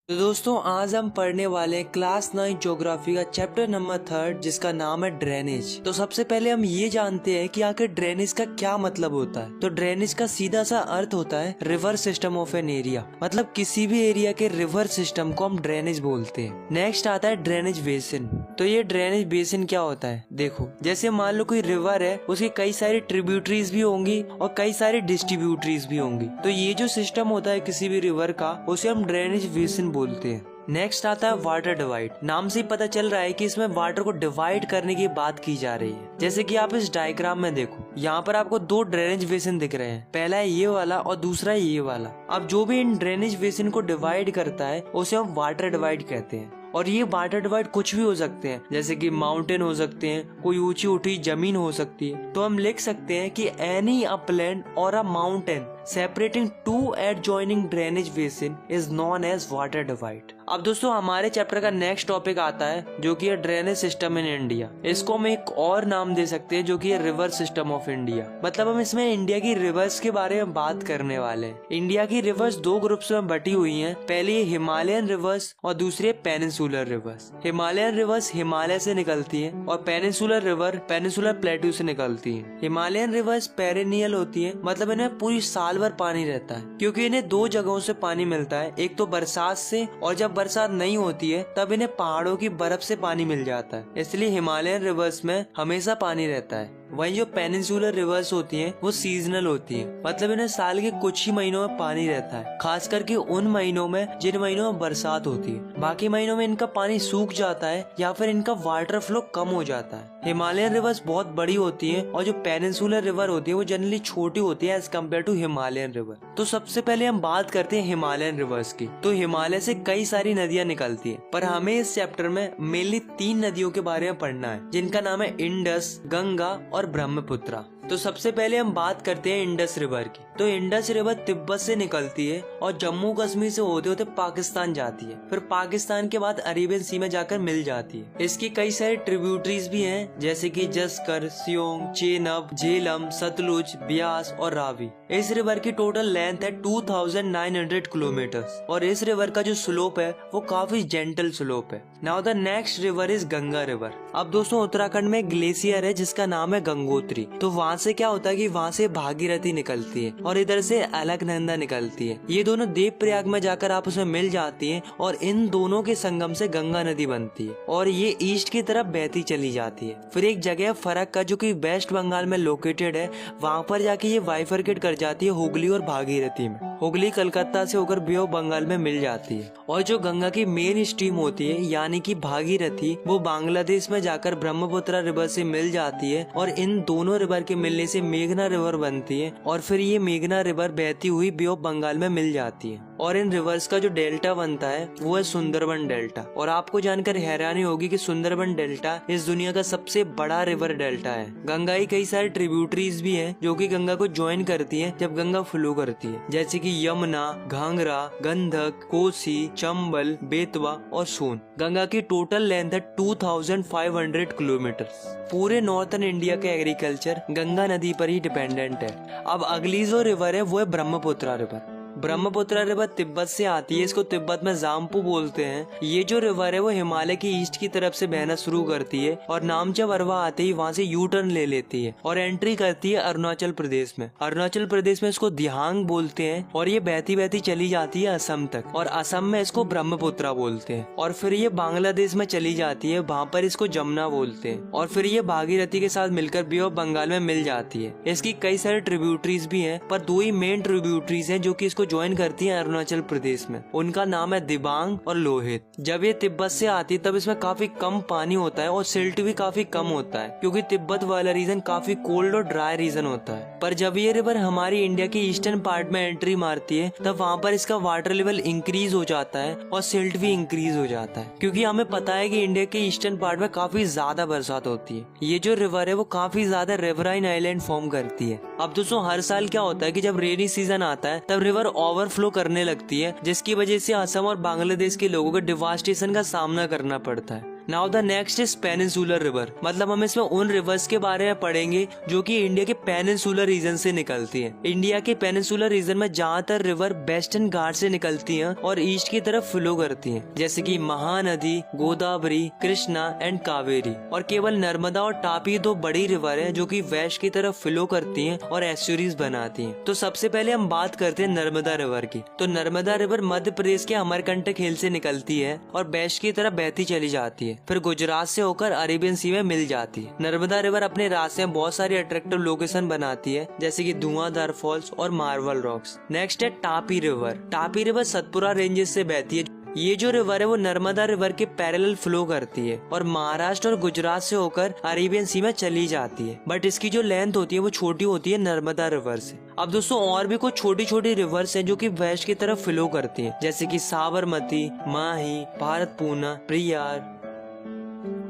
तो दोस्तों आज हम पढ़ने वाले क्लास 9 ज्योग्राफी का चैप्टर नंबर 3 जिसका नाम है ड्रेनेज। तो सबसे पहले हम ये जानते हैं कि आखिर ड्रेनेज का क्या मतलब होता है। तो ड्रेनेज का सीधा सा अर्थ होता है river system of an area, मतलब किसी भी एरिया के रिवर सिस्टम को हम ड्रेनेज बोलते हैं। नेक्स्ट आता है ड्रेनेज बेसिन। तो ये ड्रेनेज बेसिन क्या होता है, देखो जैसे मान लो कोई रिवर है, उसकी कई सारी ट्रिब्यूटरीज भी होंगी और कई सारी डिस्ट्रीब्यूटरीज भी होंगी। तो ये जो सिस्टम होता है किसी भी रिवर का, उसे हम ड्रेनेज बेसिन बोलते हैं। नेक्स्ट आता है वाटर डिवाइड। नाम से ही पता चल रहा है कि इसमें वाटर को डिवाइड करने की बात की जा रही है। जैसे कि आप इस डायग्राम में देखो, यहाँ पर आपको दो ड्रेनेज बेसिन दिख रहे हैं, पहला है ये वाला और दूसरा है ये वाला। अब जो भी इन ड्रेनेज बेसिन को डिवाइड करता है उसे हम वाटर डिवाइड कहते हैं। और ये वाटर डिवाइड कुछ भी हो सकते हैं, जैसे कि माउंटेन हो सकते हैं, कोई ऊंची उठी जमीन हो सकती है। तो हम लिख सकते हैं कि any upland or a mountain separating two adjoining drainage basin is known as water divide. अब दोस्तों हमारे चैप्टर का नेक्स्ट टॉपिक आता है जो कि है ड्रेनेज सिस्टम इन इंडिया। इसको हम एक और नाम दे सकते हैं जो कि है रिवर सिस्टम ऑफ इंडिया। मतलब हम इसमें इंडिया की रिवर्स के बारे में बात करने वाले हैं। इंडिया की रिवर्स दो ग्रुप्स में बटी हुई हैं। पहली हिमालयन रिवर्स और दूसरी peninsular reverse. Himalayan reverse Himalaya से निकलती है और पेनिनसुलर रिवर पेनिनसुलर प्लेट्यू से निकलती है। हिमालयन रिवर्स पेरेनियल होती है, मतलब इन्हें पूरी साल भर पानी रहता है, क्योंकि इन्हें दो जगहों से पानी मिलता है, एक तो बरसात से, और जब बरसात नहीं होती है तब इन्हें पहाड़ों की बर्फ से पानी मिल जाता है। इसलिए हिमालयन रिवर्स में हमेशा पानी रहता है। वहीं जो पेनिनसुलर रिवर्स होती हैं वो सीजनल होती हैं, मतलब इन्हें साल के कुछ ही महीनों में पानी रहता है, खास करके उन महीनों में जिन महीनों में बरसात होती है। बाकी महीनों में इनका पानी सूख जाता है या फिर इनका वाटर फ्लो कम हो जाता है। हिमालयन रिवर्स बहुत बड़ी होती है और जो पेनिनसुलर रिवर होती है वो जनरली छोटी होती है as compare to Himalayan river. तो सबसे पहले हम बात करते हैं हिमालयन रिवर्स की। तो हिमालय से कई सारी नदियां निकलती हैं, पर हमें इस चैप्टर में मेनली 3 नदियों के बारे में पढ़ना है, जिनका नाम है इंडस, गंगा और ब्रह्मपुत्रा। तो सबसे पहले हम बात करते हैं इंडस रिवर की। तो इंडस रिवर तिब्बत से निकलती है और जम्मू कश्मीर से होते होते पाकिस्तान जाती है, फिर पाकिस्तान के बाद अरेबियन सी में जाकर मिल जाती है। इसकी कई सारे ट्रिब्यूटरीज भी हैं, जैसे कि जस्कर, सियोंग, चेनाब, झेलम, सतलुज, ब्यास और रावी। इस रिवर की टोटल लेंथ है 2900 किलोमीटर और इस रिवर का जो स्लोप है वो काफी जेंटल स्लोप है। Now the next river is Ganga river. अब दोस्तों उत्तराखंड में ग्लेशियर है जिसका नाम है गंगोत्री। तो वहाँ से क्या होता है कि वहाँ से भागीरथी निकलती है और इधर से अलकनंदा निकलती है। ये दोनों देवप्रयाग में जाकर आपस में मिल जाती हैं और इन दोनों के संगम से गंगा नदी बनती है और ये ईस्ट की तरफ बहती चली जाती है। फिर एक जगह फरक का जो कि वेस्ट बंगाल में लोकेटेड है, वहाँ पर जाके ये बाइफरकेट कर जाती है हुगली और भागीरथी में। हुगली कलकत्ता से होकर बे ऑफ बंगाल में मिल जाती है और जो गंगा की मेन स्ट्रीम होती है यानी कि भागीरथी, वो बांग्लादेश में जाकर ब्रह्मपुत्र रिवर से मिल जाती है और इन दोनों रिवर के मिलने से मेघना रिवर बनती है और फिर ये मेघना रिवर बहती हुई बे ऑफ बंगाल में मिल जाती है। और इन रिवर्स का जो डेल्टा बनता है वो है सुंदरबन डेल्टा। और आपको जानकर हैरानी होगी कि सुंदरबन डेल्टा इस दुनिया का सबसे बड़ा रिवर डेल्टा है। गंगा की कई सारी ट्रिब्यूटरीज भी हैं जो कि गंगा को ज्वाइन करती हैं जब गंगा फ्लो करती है, जैसे कि यमुना, घाघरा, गंधक, कोसी, चंबल, बेतवा और सोन। गंगा की टोटल लेंथ है 2500 किलोमीटर। पूरे नॉर्थन इंडिया का एग्रीकल्चर गंगा नदी पर ही डिपेंडेंट है। अब अगली जो रिवर है वो है ब्रह्मपुत्रा रिवर। ब्रह्मपुत्रा रिवर तिब्बत से आती है, इसको तिब्बत में जाम्पू बोलते हैं। ये जो रिवर है वो हिमालय की ईस्ट की तरफ से बहना शुरू करती है और नामचा बरवा आते ही वहाँ से यू टर्न ले लेती है और एंट्री करती है अरुणाचल प्रदेश में। अरुणाचल प्रदेश में इसको दिहांग बोलते हैं और ये बहती बहती चली जाती है असम तक और असम में इसको ब्रह्मपुत्रा बोलते हैं और फिर ये बांग्लादेश में चली जाती है, वहाँ पर इसको जमुना बोलते हैं और फिर ये भागीरथी के साथ मिलकर बे ऑफ बंगाल में मिल जाती है। इसकी कई सारे ट्रिब्यूटरीज भी हैं, पर 2 ही मेन ट्रिब्यूटरीज हैं जो कि इसको ज्वाइन करती है अरुणाचल प्रदेश में। उनका नाम है दिबांग और लोहित। जब ये तिब्बत से आती है तब इसमें काफी कम पानी होता है और सिल्ट भी काफी कम होता है, क्योंकि तिब्बत वाला रीजन काफी कोल्ड और ड्राई रीजन होता है। पर जब ये रिवर हमारी इंडिया की ईस्टर्न पार्ट में एंट्री मारती है तब वहाँ पर इसका वाटर लेवल इंक्रीज हो जाता है और सिल्ट भी इंक्रीज हो जाता है, क्योंकि हमें पता है कि इंडिया के ईस्टर्न पार्ट में काफी ज्यादा बरसात होती है। ये जो रिवर है वो काफी ज्यादा रिवराइन आइलैंड फॉर्म करती है। अब दोस्तों हर साल क्या होता है कि जब रेनी सीजन आता है तब रिवर ओवरफ्लो करने लगती है, जिसकी वजह से असम और बांग्लादेश के लोगों को डिवास्टेशन का सामना करना पड़ता है। Now the next is peninsular river, मतलब हम इसमें उन रिवर्स के बारे में पढ़ेंगे जो कि इंडिया के पेनिनसुलर रीजन से निकलती हैं। इंडिया के पेनिनसुलर रीजन में ज्यादातर रिवर वेस्टर्न घाट से निकलती हैं और ईस्ट की तरफ फ्लो करती हैं, जैसे कि महानदी, गोदावरी, कृष्णा एंड कावेरी। और केवल नर्मदा और तापी दो बड़ी रिवर हैं जो कि वेस्ट की तरफ फ्लो करती हैं और एस्चुरीज बनाती हैं। तो सबसे पहले हम बात करते हैं नर्मदा रिवर की। तो नर्मदा रिवर मध्य प्रदेश के अमरकंटक हिल से निकलती है और वेस्ट की तरफ बहती चली जाती है, फिर गुजरात से होकर अरेबियन सी में मिल जाती है। नर्मदा रिवर अपने रास्ते में बहुत सारी अट्रैक्टिव लोकेशन बनाती है, जैसे कि धुआंधार फॉल्स और मार्बल रॉक्स। नेक्स्ट है Tapi river. Tapi river Satpura ranges से बहती है। ये जो रिवर है वो नर्मदा रिवर के पैरेलल फ्लो करती है और महाराष्ट्र और गुजरात से होकर अरेबियन सी में चली जाती है, बट इसकी जो लेंथ होती है वो छोटी होती है नर्मदा रिवर से। अब दोस्तों और भी कुछ छोटी छोटी रिवर्स हैं जो कि वेस्ट की तरफ फ्लो करती हैं, जैसे कि साबरमती, माही, भारतपूर्णा, प्रियार।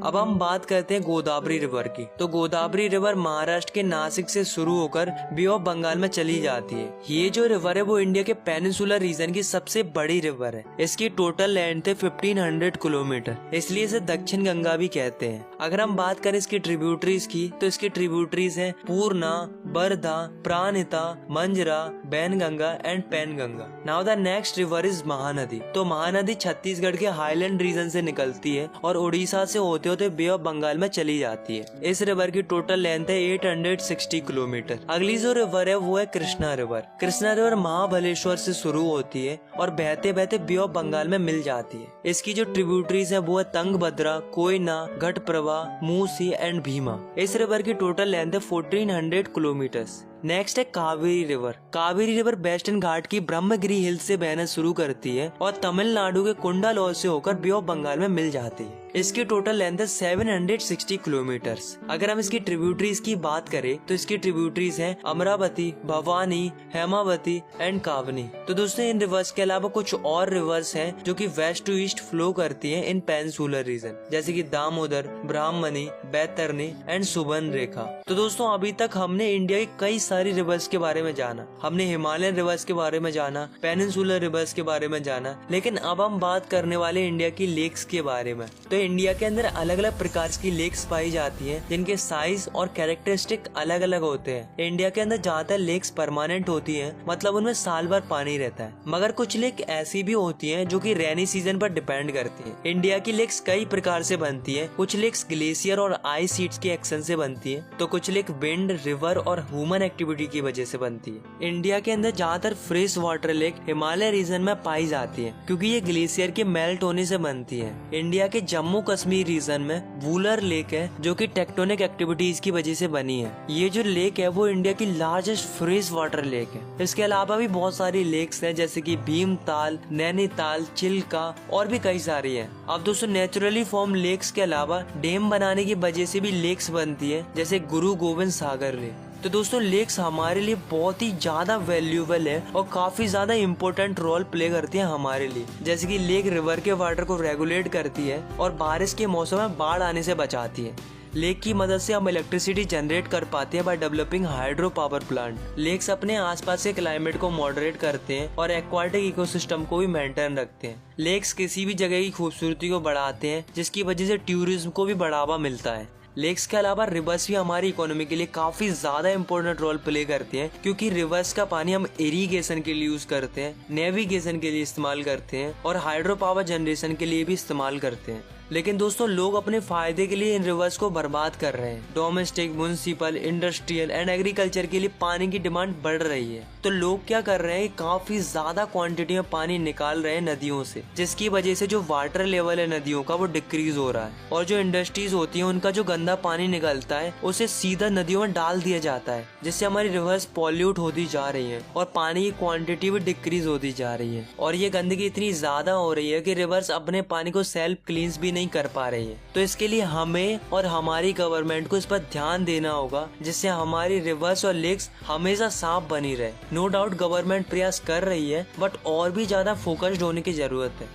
अब हम बात करते हैं गोदावरी रिवर की। तो गोदावरी रिवर महाराष्ट्र के नासिक से शुरू होकर बे ऑफ बंगाल में चली जाती है। ये जो रिवर है वो इंडिया के पेनिनसुलर रीजन की सबसे बड़ी रिवर है। इसकी टोटल लेंथ है 1500 किलोमीटर, इसलिए इसे दक्षिण गंगा भी कहते हैं। अगर हम बात करें इसकी ट्रिब्यूटरीज की, तो इसकी ट्रिब्यूटरीज हैं Purna, Wardha, Pranhita, Manjira, Wainganga and Penganga. Now the next river is Mahanadi. तो महानदी छत्तीसगढ़ के हाईलैंड रीजन से निकलती है और उड़ीसा से होते होते बे ऑफ बंगाल में चली जाती है। इस रिवर की टोटल लेंथ है 860 किलोमीटर। अगली जो रिवर है वो है कृष्णा रिवर। कृष्णा रिवर महाबलेश्वर से शुरू होती है और बहते बहते बे ऑफ बंगाल में मिल जाती है। इसकी जो ट्रिब्यूटरीज है वो है तंगभद्रा, कोयना, घटप्रभा, मूसी एंड भीमा। इस रिवर की टोटल लेंथ है 1400 किलोमीटर्स। नेक्स्ट है Kaveri river. Kaveri river Western Ghat की ब्रह्मगिरी हिल से बहना शुरू करती है और तमिलनाडु के कुंडालोर से होकर बे ऑफ बंगाल में मिल जाती है। इसकी टोटल लेंथ है 760 किलोमीटर्स। अगर हम इसकी ट्रिब्यूटरीज की बात करें तो इसकी ट्रिब्यूटरीज हैं अमरावती, भवानी, हेमावती एंड कावनी। तो दोस्तों इन रिवर्स के अलावा कुछ और रिवर्स हैं जो कि वेस्ट टू ईस्ट फ्लो करती हैं इन पेनिनसुलर रीजन, जैसे कि दामोदर, ब्राह्मणी, बैतरणी एंड सुबर्ण रेखा। तो दोस्तों अभी तक हमने इंडिया की कई सारी रिवर्स के बारे में जाना। हमने हिमालयन रिवर्स के बारे में जाना, पेनिनसुलर रिवर्स के बारे में जाना, लेकिन अब हम बात करने वाले इंडिया की लेक्स के बारे में। तो इंडिया के अंदर अलग अलग प्रकार की लेक्स पाई जाती हैं जिनके साइज और कैरेक्टरिस्टिक अलग अलग होते हैं। इंडिया के अंदर ज्यादातर लेक्स परमानेंट होती हैं, मतलब उनमें साल भर पानी रहता है, मगर कुछ लेक ऐसी भी होती हैं जो कि रेनी सीजन पर डिपेंड करती हैं। इंडिया की लेक्स कई प्रकार से बनती है। कुछ लेक्स ग्लेशियर और आइस शीट्स के एक्शन से बनती है, तो कुछ लेक विंड, रिवर और ह्यूमन एक्टिविटी की वजह से बनती है। इंडिया के अंदर ज्यादातर fresh water lake Himalaya region में पाई जाती है क्योंकि ये ग्लेशियर के मेल्ट होने से बनती है। इंडिया के जम्मू कश्मीर रीजन में वूलर लेक है जो कि टेक्टोनिक एक्टिविटीज की वजह से बनी है। ये जो लेक है वो इंडिया की लार्जेस्ट फ्रेश वाटर लेक है। इसके अलावा भी बहुत सारी लेक्स हैं जैसे कि भीमताल, नैनीताल, चिल्का और भी कई सारी हैं। अब दोस्तों नेचुरली फॉर्म लेक्स के अलावा डैम बनाने की वजह से भी लेक्स बनती है, जैसे गुरु गोविंद सागर लेक। तो दोस्तों लेक्स हमारे लिए बहुत ही ज्यादा वैल्यूएबल है और काफी ज्यादा इम्पोर्टेंट रोल प्ले करती है हमारे लिए। जैसे कि लेक रिवर के वाटर को रेगुलेट करती है और बारिश के मौसम में बाढ़ आने से बचाती है। लेक की मदद से हम इलेक्ट्रिसिटी जनरेट कर पाते हैं by developing hydro power plant. Lakes अपने आसपास के क्लाइमेट को मॉडरेट करते हैं और एक्वाटिक इकोसिस्टम को भी मेंटेन रखते हैं। लेक्स किसी भी जगह की खूबसूरती को बढ़ाते हैं, जिसकी वजह से टूरिज्म को भी बढ़ावा मिलता है। लेक्स के अलावा रिवर्स भी हमारी इकोनॉमी के लिए काफी ज्यादा इम्पोर्टेंट रोल प्ले करते हैं, क्योंकि रिवर्स का पानी हम इरिगेशन के लिए यूज करते हैं, नेविगेशन के लिए इस्तेमाल करते हैं और हाइड्रो पावर जनरेशन के लिए भी इस्तेमाल करते हैं। लेकिन दोस्तों लोग अपने फायदे के लिए इन रिवर्स को बर्बाद कर रहे हैं। Domestic, municipal, industrial and agriculture के लिए पानी की डिमांड बढ़ रही है, तो लोग क्या कर रहे हैं, काफी ज्यादा क्वांटिटी में पानी निकाल रहे हैं नदियों से, जिसकी वजह से जो वाटर लेवल है नदियों का वो डिक्रीज हो रहा है। और जो इंडस्ट्रीज होती है उनका जो गंदा पानी निकलता है उसे सीधा नदियों में डाल दिया जाता है, जिससे हमारी रिवर्स पॉल्यूट होती जा रही है और पानी की क्वांटिटी भी डिक्रीज होती जा रही है। और ये गंदगी इतनी ज्यादा हो रही है कि रिवर्स अपने पानी को सेल्फ क्लींस भी नहीं कर पा रही है। तो इसके लिए हमें और हमारी गवर्नमेंट को इस पर ध्यान देना होगा, जिससे हमारी रिवर्स और लेक्स हमेशा साफ बनी रहे। नो डाउट गवर्नमेंट प्रयास कर रही है, बट और भी ज्यादा फोकस्ड होने की जरूरत है।